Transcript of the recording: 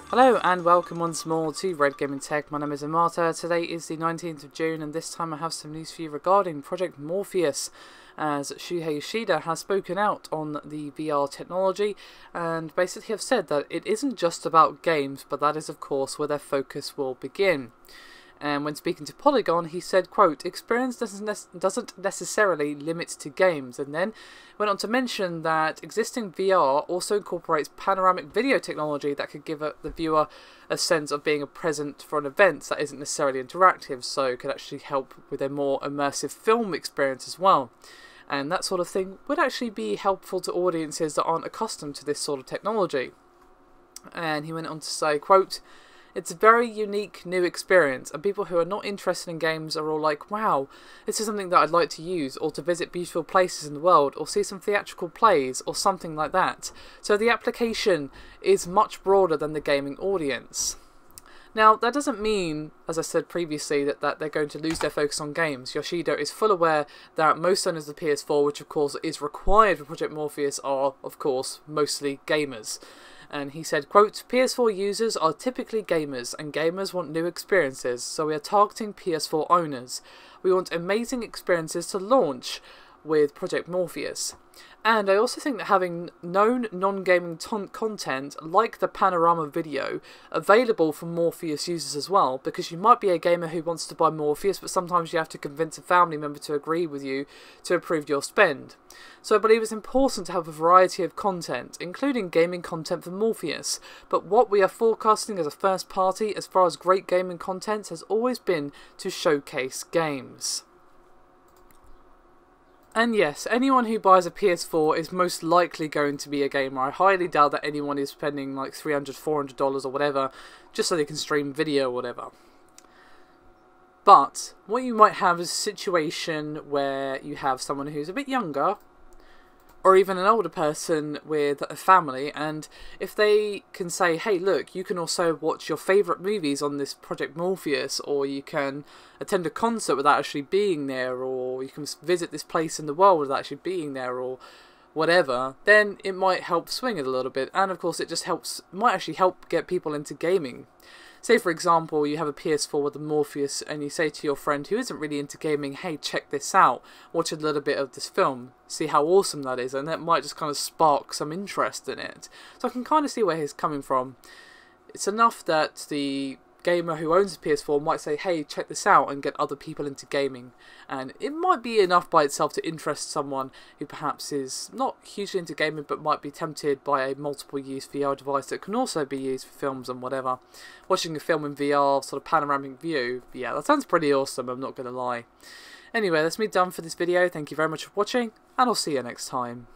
Hello and welcome once more to Red Gaming Tech. My name is Amata. Today is the 19th of June and this time I have some news for you regarding Project Morpheus, as Shuhei Yoshida has spoken out on the VR technology and basically have said that it isn't just about games, but that is of course where their focus will begin. And when speaking to Polygon, he said, quote, "Experience doesn't necessarily limit to games," and then went on to mention that existing VR also incorporates panoramic video technology that could give the viewer a sense of being present for an event that isn't necessarily interactive, so could actually help with a more immersive film experience as well. And that sort of thing would actually be helpful to audiences that aren't accustomed to this sort of technology. And he went on to say, quote, "It's a very unique new experience, and people who are not interested in games are all like, wow, this is something that I'd like to use, or to visit beautiful places in the world, or see some theatrical plays, or something like that. So the application is much broader than the gaming audience." Now, that doesn't mean, as I said previously, that they're going to lose their focus on games. Yoshida is full aware that most owners of the PS4, which of course is required for Project Morpheus, are, of course, mostly gamers. And he said, quote, "PS4 users are typically gamers, and gamers want new experiences, so we are targeting PS4 owners. We want amazing experiences to launch with Project Morpheus. And I also think that having known non-gaming content like the panorama video available for Morpheus users as well, because you might be a gamer who wants to buy Morpheus, but sometimes you have to convince a family member to agree with you to approve your spend. So I believe it's important to have a variety of content, including gaming content for Morpheus, but what we are forecasting as a first party as far as great gaming content has always been to showcase games." And yes, anyone who buys a PS4 is most likely going to be a gamer. I highly doubt that anyone is spending like $300, $400 or whatever just so they can stream video or whatever. But what you might have is a situation where you have someone who's a bit younger, or even an older person with a family, and if they can say, hey look, you can also watch your favourite movies on this Project Morpheus, or you can attend a concert without actually being there, or you can visit this place in the world without actually being there, or whatever, then it might help swing it a little bit. And of course it just might actually help get people into gaming. Say for example you have a PS4 with a Morpheus and you say to your friend who isn't really into gaming, hey, check this out, watch a little bit of this film, see how awesome that is, and that might just kind of spark some interest in it. So I can kind of see where he's coming from. It's enough that the gamer who owns a PS4 might say, hey, check this out, and get other people into gaming, and it might be enough by itself to interest someone who perhaps is not hugely into gaming but might be tempted by a multiple use VR device that can also be used for films and whatever. Watching a film in VR, sort of panoramic view, yeah, that sounds pretty awesome, I'm not going to lie. Anyway, that's me done for this video. Thank you very much for watching, and I'll see you next time.